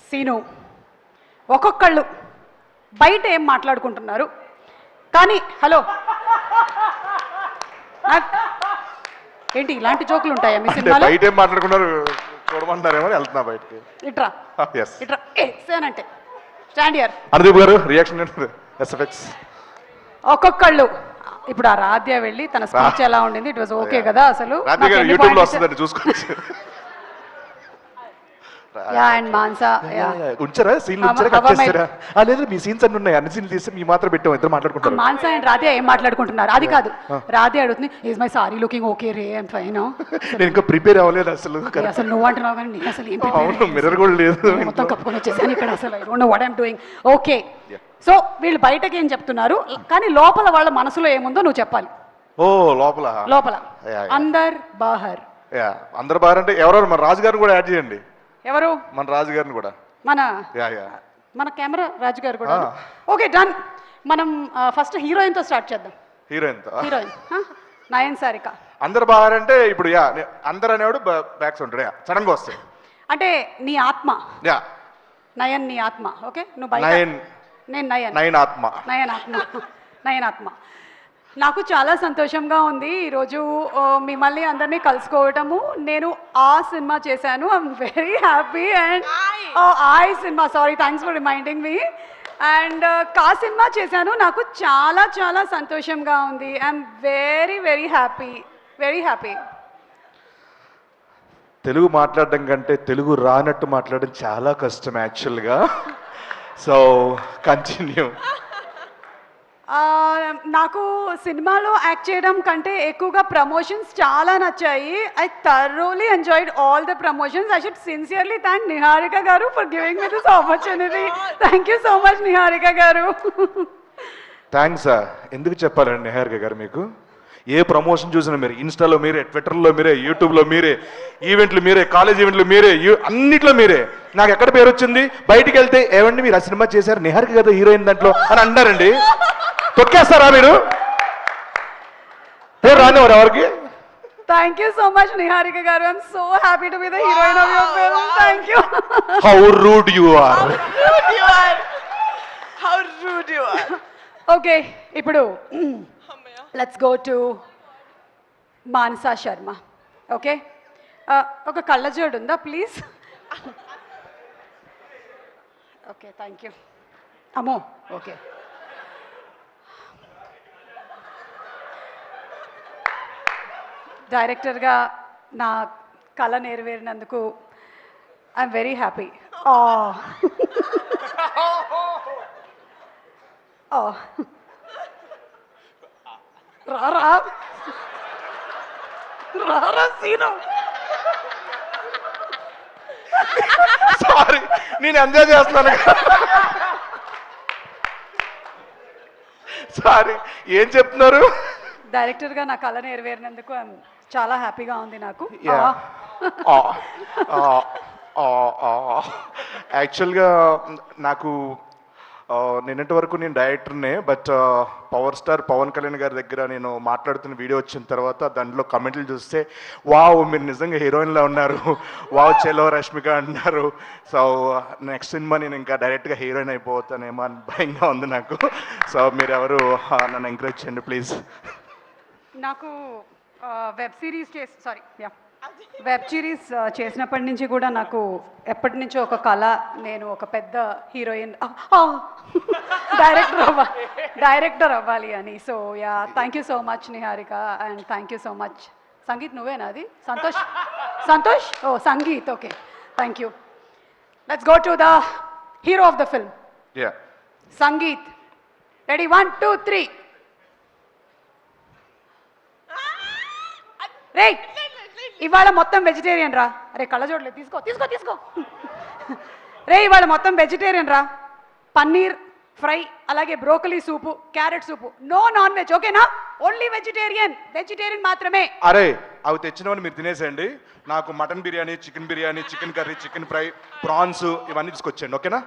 Scene ఒక్కొక్కళ్ళు బయట ఏం మాట్లాడుకుంటున్నారు కానీ హలో ఏంటి ఇలాంటి జోకులు ఉంటాయా మీ సినిమాలో? బయట ఏం మాట్లాడుకున్నారు చూడమంటారేమో వెళ్తున్నా బయటికి. ఇట్రా ఇట్రా అంటే స్టాండ్ హియర్. అనుదీప్ గారు రియాక్షన్ ఎస్ఎఫ్ఎక్స్. ఒక్కొక్కళ్ళు ఇప్పుడు ఆ రాధ్య వెళ్ళి తన స్పీచ్ ఎలా ఉండింది, ఇట్ వాజ్ ఓకే కదా? అసలు రాధ్య గారు యూట్యూబ్ లో వస్తుందండి చూసుకోవచ్చు. అండ్ మాన్సా ఉంచారా సీన్లు ఉంచారా కట్ చేస్తారా? లేదు మీ సీన్స్ అన్ని ఉన్నాయి, అన్ని సీన్లు తీస్తే మీ మాత్రం పెట్టాం, ఇద్దరు మాట్లాడుకుంటారు. మాన్సా అండ్ రాధ్య ఏం మాట్లాడుకుంటున్నారు అది కాదు. రాధ్య అడుగుతుంది is my sorry looking okay ray and fine. నేను ఇంకా ప్రిపేర్ అవ్వలేదు అసలు. అసలు నువ్వు అంటున్నావు కానీ నేను అసలు ఏం అవును మిర్రర్ కూడా లేదు, మొత్తం కప్పుకొని వచ్చేసాను ఇక్కడ. అసలు I don't know what I'm doing. Okay so వీళ్ళు బయటకి ఏం చెప్తున్నారు కానీ లోపల వాళ్ళ మనసులో ఏముందో నువ్వు చెప్పాలి. ఓ లోపల లోపల అందర్ బాహర్. అందరు బాహర్ అంటే ఎవరెవరు? మన రాజు గారిని కూడా యాడ్ చేయండి. ఎవరు? మన రాజు గారిని కూడా. మన కెమెరా రాజు గారు కూడా. Okay done. మనం ఫస్ట్ హీరోయిన్ తో స్టార్ట్ చేద్దాం. హీరోయిన్ నయన్ సారిక. అందరు బాహర్ అంటే ఇప్పుడు అందరు అనేవాడు బ్యాక్స్ ఉంటాడు, సడన్ గా వస్తాయి అంటే నీ ఆత్మ. నయన్ నీ ఆత్మ. ఓకే నువ్వు బయట, నేను నయన్ ఆత్మ. నయన్ ఆత్మ. నాకు చాలా సంతోషంగా ఉంది ఈరోజు మిమ్మల్ని అందరినీ కలుసుకోవటము. నేను ఆ సినిమా చేశాను, I'm very happy. And I cinema, sorry thanks for reminding me. And కా సినిమా చేశాను, నాకు చాలా చాలా సంతోషంగా ఉంది. I'm very very happy, very happy. Telugu మాట్లాడడం కంటే తెలుగు రానట్టు మాట్లాడడం చాలా కష్టం యాక్చువల్గా. So continue. నాకు సినిమాలో యాక్ట్ చేయడం కంటే ఎక్కువగా ప్రమోషన్స్ చాలా నచ్చాయి. I thoroughly enjoyed all the promotions. I should sincerely thank Niharika garu for giving me this opportunity. Thank you so much Niharika గారు. థ్యాంక్స్. ఎందుకు చెప్పాలండి నిహారిక గారు, మీకు ఏ ప్రమోషన్ చూసినా మీరే, ఇన్స్టాలో మీరే, ట్విట్టర్లో మీరే, యూట్యూబ్లో మీరే, ఈవెంట్లు మీరే, కాలేజ్ ఈవెంట్లు మీరే, అన్నిట్లో మీరే. నాకు ఎక్కడ పేరు వచ్చింది, బయటికి వెళ్తే ఏమండి మీరు ఆ సినిమా చేశారు, నిహారిక కదా హీరోయిన్ దాంట్లో అని అన్నారండి. తొక్కేస్తారా మీరు? పేరు రానివారు ఎవరికి? Thank you so much Niharika garu. I'm so happy to be the heroine of your film. Thank you. How rude you are. Okay ఇప్పుడు let's go to Manasa Sharma. Okay ఒక కళ్ళజోడు ఉందా ప్లీజ్? Okay thank you. అమ్మో ఓకే. డైరెక్టర్గా నా కళ నెరవేరినందుకు ఐఎమ్ వెరీ హ్యాపీ. రారా రారా సీను. సారీ నేను ఎంజాయ్ చేస్తున్నాను. సారీ ఏం చెప్తున్నారు? డైరెక్టర్గా నా కళ నెరవేరినందుకు చాలా హ్యాపీగా ఉంది నాకు. యాక్చువల్గా నాకు నిన్నటి వరకు నేను డైరెక్టర్నే, but power star Pawan Kalyan గారి దగ్గర నేను మాట్లాడుతున్న వీడియో వచ్చిన తర్వాత దాంట్లో కమెంట్లు చూస్తే వావ్ మీరు నిజంగా హీరోయిన్లా ఉన్నారు, వావ్ చెలో రష్మిక అంటున్నారు. సో నెక్స్ట్ సినిమా నేను ఇంకా డైరెక్ట్గా హీరోయిన్ అయిపోతానేమో అని భయంగా ఉంది నాకు. సో మీరు ఎవరు నన్ను ఎంకరేజ్ చేయండి ప్లీజ్. నాకు వెబ్ సిరీస్ చేసినప్పటి నుంచి కూడా నాకు ఎప్పటి నుంచో ఒక కళ, నేను ఒక పెద్ద హీరోయిన్ డైరెక్టర్ అవ్వాలి అని. So yeah thank you so much Niharika and thank you so much. Sangeeth నువ్వేనా అది? సంతోష్ ఓ Sangeeth. Okay thank you. Let's go to the hero of the film Sangeeth. Ready 1 2 3. రే ఇవాళ మొత్తం వెజిటేరియన్ రా. అరే కళ్ళజోడలే తీసుకో తీసుకో తీసుకో. రే ఇవాళ మొత్తం వెజిటేరియన్ రా. పన్నీర్ ఫ్రై, అలాగే బ్రోకలీ సూపు, క్యారెట్ సూపు, నో నాన్ వెజ్ ఓకేనా? ఓన్లీ వెజిటేరియన్ మాత్రమే. అరే అవి తెచ్చినవని మీరు తినేసేయండి. నాకు mutton biryani, chicken biryani, chicken curry, chicken fry, prawns ఇవన్నీ తీసుకొచ్చేయండి ఓకేనా?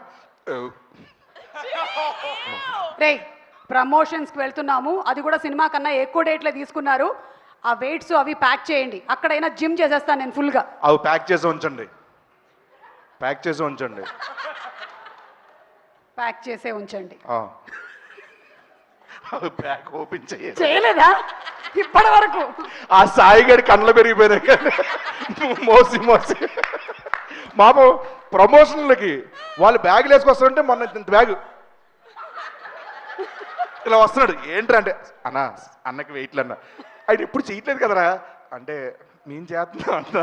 రే ప్రమోషన్స్కి వెళ్తున్నాము, అది కూడా సినిమా కన్నా ఎక్కువ డేట్లో తీసుకున్నారు. ఆ వెయిట్స్ అవి ప్యాక్ చేయండి, అక్కడైనా జిమ్ చేసేస్తాను నేను ఫుల్గా. అవి ప్యాక్ చేసి ఉంచండి. ప్యాక్ చేసే ఉంచండి. బ్యాగ్ ఓపెన్ చేయలేదా ఇప్పటి వరకు? ఆ సాయిగడి కళ్ళ పెరిగిపోయినాయి కానీ మోసి మోసి మాపు ప్రమోషన్లకి వాళ్ళు బ్యాగులు వేసుకొస్తారంటే మొన్న ఇంత బ్యాగ్ ఇలా వస్తున్నాడు. ఏంట్రా అంటే అన్నకి వెయిట్లు అన్న ఆయన ఎప్పుడు చేయట్లేదు కదరా అంటే నేను చేస్తున్నా అంట.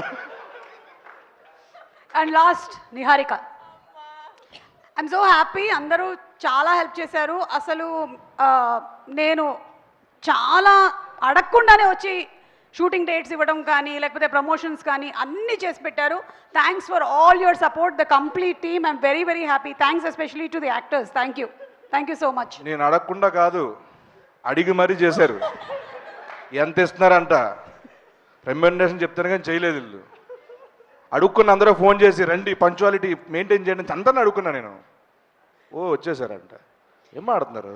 And last Niharika. I'm so happy, అందరూ చాలా హెల్ప్ చేశారు. అసలు నేను చాలా అడగకుండానే వచ్చి షూటింగ్ డేట్స్ ఇవ్వడం కానీ లేకపోతే ప్రమోషన్స్ కానీ అన్నీ చేసి పెట్టారు. Thanks for all your support, the complete team. I'm very very happy. Thanks especially to the actors. Thank you so much. నేను అడగకుండా కాదు, అడిగి మరీ చేశారు. ఎంత ఇస్తున్నారంట రెమ్యునరేషన్ చెప్తాను కానీ చేయలేదు వీళ్ళు. అడుక్కున్న అందరూ ఫోన్ చేసి రండి పంక్చువాలిటీ మెయింటైన్ చేయండి అందరిని అడుక్కున్నా నేను. వచ్చేసారంట. ఏం ఆడుతున్నారు?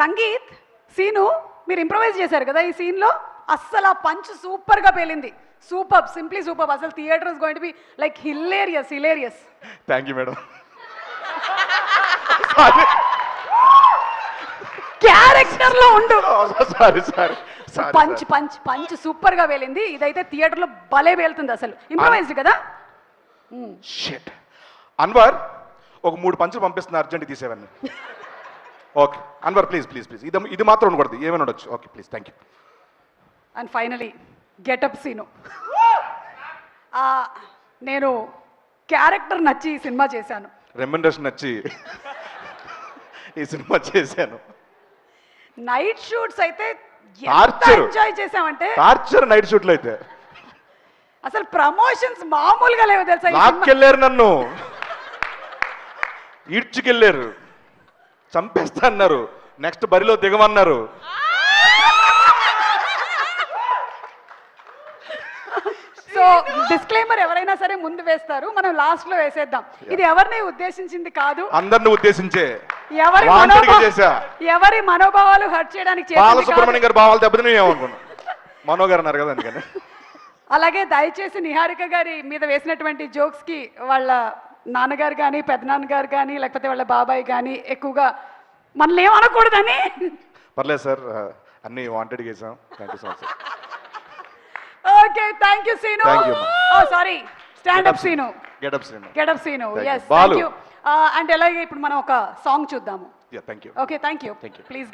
సంగీత్ సీను మీరు ఇంప్రవైజ్ చేశారు కదా ఈ సీన్లో, అస్సలు ఆ పంచ్ సూపర్గా పేలింది. Super, simply super. అసలు theatre is going to be like hilarious. Thank you madam. Character లో ఉండు. సారీ పంచ్ సూపర్ గా వేలింది. ఇదైతే థియేటర్ లో భలే వేలుతుంది. అసలు ఇంప్రవైజ్డ్ కదా. షిట్ అన్వర్ ఒక 3 పంచులు పంపిస్తున్నా, అర్జెంట్ తీసేవన్నీ. Okay Anwar please please please ఇది మాత్రం ఉండకూడదు, ఏమైనా ఉండొచ్చు. Okay please thank you. And finally getup Seenu. నేను క్యారెక్టర్ నచ్చి ఈ సినిమా చేశాను, రెమ్యునరేషన్ నచ్చి ఈ సినిమా చేశాను. నైట్ షూట్స్ అయితే టార్చర్ ఎంజాయ్ చేసామంటే టార్చర్. నైట్ షూట్లు అయితే అసలు ప్రమోషన్స్ మామూలుగా లేవు తెలుసా. లాక్కెళ్ళారు, నన్ను ఈడ్చుకెళ్ళారు, చంపేస్తా అన్నారు, నెక్స్ట్ బరిలో దిగమన్నారు. సో డిస్క్లైమర్ ఎవరైనా సరే ముందు వేస్తారు, మనం లాస్ట్ లో వేసేద్దాం. ఇది ఎవరిని ఉద్దేశించింది కాదు, అందరిని ఉద్దేశించే ఎవరి మనోభావాలు హర్ట్ చేయడానికి. బాలసుబ్రహ్మణ్యం గారు భావాలు దెబ్బతిని ఏమనుకున్నా, మనో గారు అన్నారు కదా అందుకని. అలాగే దయచేసి నిహారిక గారి మీద వేసినటువంటి జోక్స్ కి వాళ్ళ నాన్నగారు కానీ పెద్దనాన్నగారు కానీ లేకపోతే వాళ్ళ బాబాయ్ కానీ ఎక్కువగా మనల్ని ఏమనకూడదని. పర్లేదు సార్, అన్ని వాంటెడ్ చేసాం. Thank you so much. Okay thank you Seenu. Sorry stand up Seenu, get up Seenu. yes thank you. And అలాగే ఇప్పుడు మనం ఒక సాంగ్ చూద్దాము. Thank you. Okay thank you. Please